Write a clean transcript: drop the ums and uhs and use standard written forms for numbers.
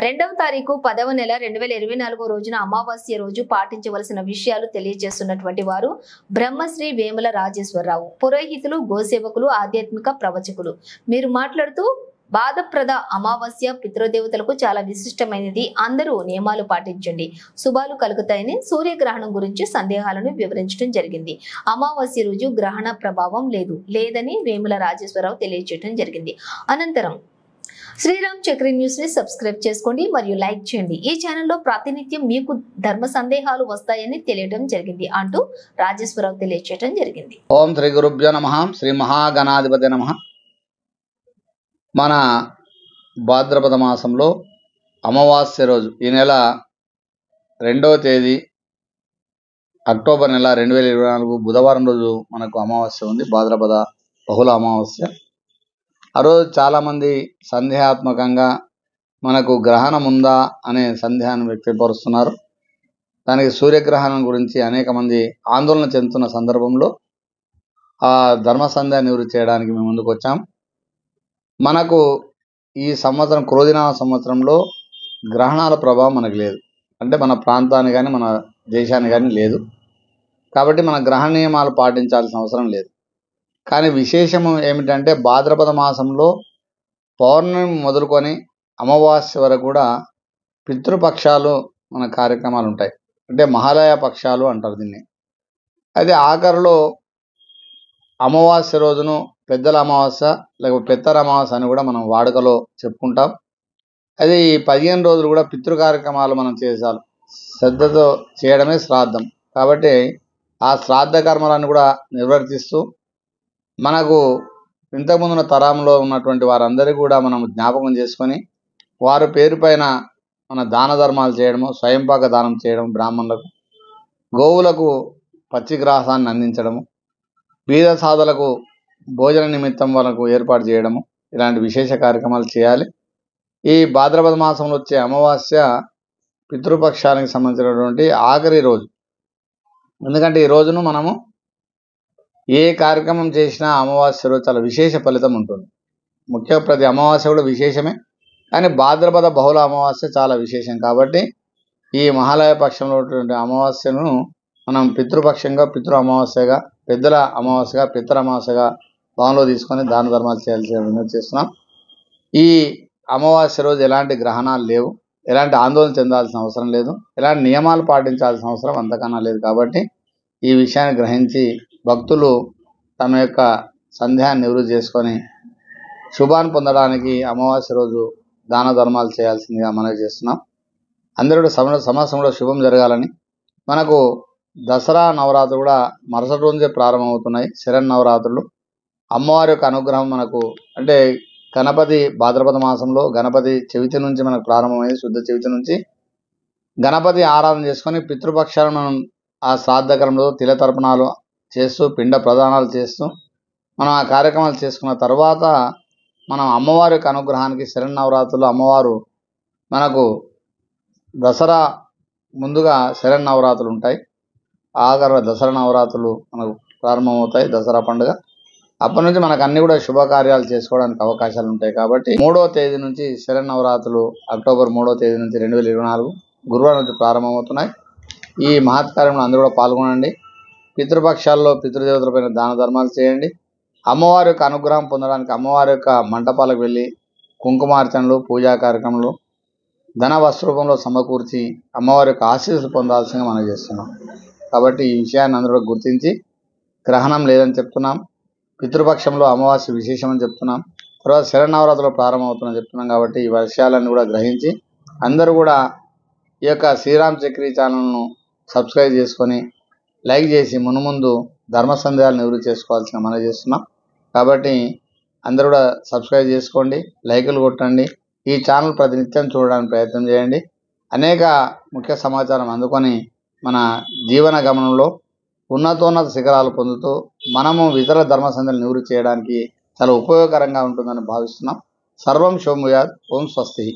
2వ తారీఖు 10వ నెల 2024 రోజున అమావాస్య రోజు పాటించవలసిన విషయాలు తెలియజేస్తున్నటువంటి వారు బ్రహ్మశ్రీ వేముల రాజేశ్వరరావు, పురోహితులు, గోసేవకులు, ఆధ్యాత్మిక ప్రవచకులు. మీరు మాట్లాడుతూ బాధప్రద అమావాస్య పితృదేవతలకు చాలా విశిష్టమైనది. అందరూ నియమాలు పాటించండి, శుభాలు కలుగుతాయని సూర్యగ్రహణం గురించి సందేహాలను వివరించడం జరిగింది. అమావాస్య రోజు గ్రహణ ప్రభావం లేదని వేముల రాజేశ్వరరావు తెలియజేయడం జరిగింది. అనంతరం శ్రీరామ్ చక్రి న్యూస్ ని సబ్స్క్రైబ్ చేసుకోండి మరియు లైక్ చేయండి. ఈ ఛానల్లో ప్రాతినిధ్యం మీకు ధర్మ సందేహాలు వస్తాయని తెలియడం జరిగింది అంటూ రాజేశ్వరరావు తెలియజేయడం జరిగింది. ఓం శ్రీ గురుభ్యో నమః. శ్రీ మహాగణాధిపతి నమః. మన భాద్రపద మాసంలో అమావాస్య రోజు ఈ నెల 2వ తేదీ అక్టోబర్ నెల 2024 బుధవారం రోజు మనకు అమావాస్య ఉంది. భాద్రపద బహుళ అమావాస్య. ఆ రోజు చాలామంది సందేహాత్మకంగా మనకు గ్రహణం ఉందా అనే సందేహాన్ని వ్యక్తపరుస్తున్నారు. దానికి సూర్యగ్రహణం గురించి అనేక మంది ఆందోళన చెందుతున్న సందర్భంలో ఆ ధర్మ సందేహ నివృత్తి చేయడానికి మేము ముందుకు వచ్చాం. మనకు ఈ సంవత్సరం క్రోధినామ సంవత్సరంలో గ్రహణాల ప్రభావం మనకు లేదు. అంటే మన ప్రాంతాన్ని కానీ మన దేశాన్ని కానీ లేదు. కాబట్టి మన గ్రహణ నియమాలు పాటించాల్సిన అవసరం లేదు. కానీ విశేషము ఏమిటంటే భాద్రపద మాసంలో పౌర్ణమి మొదలుకొని అమావాస్య వరకు కూడా పితృపక్షాలు మన కార్యక్రమాలు ఉంటాయి. అంటే మహాలయ పక్షాలు అంటారు దీన్ని. అయితే ఆఖరిలో అమావాస్య రోజును పెద్దల అమావాస్య లేకపోతే పెత్తర అమావాస్య అని కూడా మనం వాడుకలో చెప్పుకుంటాం. అది ఈ 15 రోజులు కూడా పితృ కార్యక్రమాలు మనం చేసాలి. శ్రద్ధతో చేయడమే శ్రాద్ధం. కాబట్టి ఆ శ్రాద్ధ కర్మలను కూడా నిర్వర్తిస్తూ మనకు ఇంతకుముందున్న తరంలో ఉన్నటువంటి వారందరికీ కూడా మనం జ్ఞాపకం చేసుకొని వారి పేరు పైన మన దాన ధర్మాలు చేయడము, స్వయంపాక దానం చేయడం, బ్రాహ్మణులకు, గోవులకు పచ్చిగ్రాసాన్ని అందించడము, బీద సాధులకు భోజన నిమిత్తం వాళ్ళకు ఏర్పాటు చేయడము, ఇలాంటి విశేష కార్యక్రమాలు చేయాలి. ఈ భాద్రపద మాసంలో వచ్చే అమావాస్య పితృపక్షానికి సంబంధించినటువంటి ఆఖరి రోజు. ఎందుకంటే ఈ రోజును మనము ఏ కార్యక్రమం చేసినా అమావాస్య రోజు చాలా విశేష ఫలితం ఉంటుంది. ముఖ్యంగా ప్రతి అమావాస్య కూడా విశేషమే, కానీ భాద్రపద బహుళ అమావాస్య చాలా విశేషం. కాబట్టి ఈ మహాలయ పక్షంలో ఉన్నటువంటి అమావాస్యను మనం పితృపక్షంగా, పితృ అమావాస్యగా, పెద్దల అమావాస్యగా, పితర అమావాస్యగా భావంలో తీసుకొని దాన ధర్మాలు చేయాల్సి వినతి చేస్తున్నాం. ఈ అమావాస్య రోజు ఎలాంటి గ్రహణాలు లేవు, ఎలాంటి ఆందోళన చెందాల్సిన అవసరం లేదు, ఎలాంటి నియమాలు పాటించాల్సిన అవసరం అంతకన్నా లేదు. కాబట్టి ఈ విషయాన్ని గ్రహించి భక్తులు తమ యొక్క సందేహాన్ని నివృత్తి చేసుకొని శుభాన్ని పొందడానికి అమావాస్య రోజు దాన ధర్మాలు చేయాల్సిందిగా మనవి చేస్తున్నాం. అందరూ సంవత్సరంలో శుభం జరగాలని. మనకు దసరా నవరాత్రులు కూడా మరుసటి రోజే ప్రారంభమవుతున్నాయి. శరన్నవరాత్రులు. అమ్మవారి యొక్క అనుగ్రహం మనకు అంటే గణపతి భాద్రపద మాసంలో గణపతి చవితి నుంచి మనకు ప్రారంభమైంది. శుద్ధ చవితి నుంచి గణపతి ఆరాధన చేసుకొని పితృపక్షాలను మనం ఆ శ్రాద్ధకరంలో తిలతర్పణాలు చేస్తూ పిండ ప్రదానాలు చేస్తూ మనం ఆ కార్యక్రమాలు చేసుకున్న తర్వాత మనం అమ్మవారి యొక్క అనుగ్రహానికి శరన్నవరాత్రులు అమ్మవారు మనకు దసరా ముందుగా శరన్నవరాత్రులు ఉంటాయి. ఆఖరి దసరా నవరాత్రులు మనకు ప్రారంభమవుతాయి. దసరా పండుగ అప్పటి నుంచి మనకు అన్ని కూడా శుభకార్యాలు చేసుకోవడానికి అవకాశాలు ఉంటాయి. కాబట్టి 3వ తేదీ నుంచి శరన్నవరాత్రులు అక్టోబర్ 3వ తేదీ నుంచి 2024 గురువారం నుంచి ప్రారంభమవుతున్నాయి. ఈ మహత్కార్యంలో అందరూ కూడా పాల్గొనండి. పితృపక్షాల్లో పితృదేవతలపైన దాన ధర్మాలు చేయండి. అమ్మవారి యొక్క అనుగ్రహం పొందడానికి అమ్మవారి యొక్క మంటపాలకు వెళ్ళి కుంకుమార్చనలు, పూజా కార్యక్రమాలు ధన వస్త్రూపంలో సమకూర్చి అమ్మవారి యొక్క ఆశీస్సులు పొందాల్సిందిగా మనం చేస్తున్నాం. కాబట్టి ఈ విషయాన్ని అందరూ గుర్తించి గ్రహణం లేదని చెప్తున్నాం. పితృపక్షంలో అమావాస్య విశేషమని చెప్తున్నాం. తర్వాత శరన్నవరాత్రులు ప్రారంభమవుతుందని చెప్తున్నాం. కాబట్టి ఈ విషయాలన్నీ కూడా గ్రహించి అందరూ కూడా ఈ యొక్క శ్రీరామ్ చక్రి ఛానల్ను సబ్స్క్రైబ్ చేసుకొని లైక్ చేసి మున్ముందు ధర్మ సందేహాలు నివృత్తి చేసుకోవాల్సిన మనం చేస్తున్నాం. కాబట్టి అందరూ కూడా సబ్స్క్రైబ్ చేసుకోండి, లైకులు కొట్టండి. ఈ ఛానల్ ప్రతినిత్యం చూడడానికి ప్రయత్నం చేయండి. అనేక ముఖ్య సమాచారం అందుకొని మన జీవన గమనంలో ఉన్నతోన్నత శిఖరాలు పొందుతూ మనము ఇతర ధర్మ సందేహాలు నివృత్తి చేయడానికి చాలా ఉపయోగకరంగా ఉంటుందని భావిస్తున్నాం. సర్వం శుభం భూయాత్. ఓం స్వస్తి.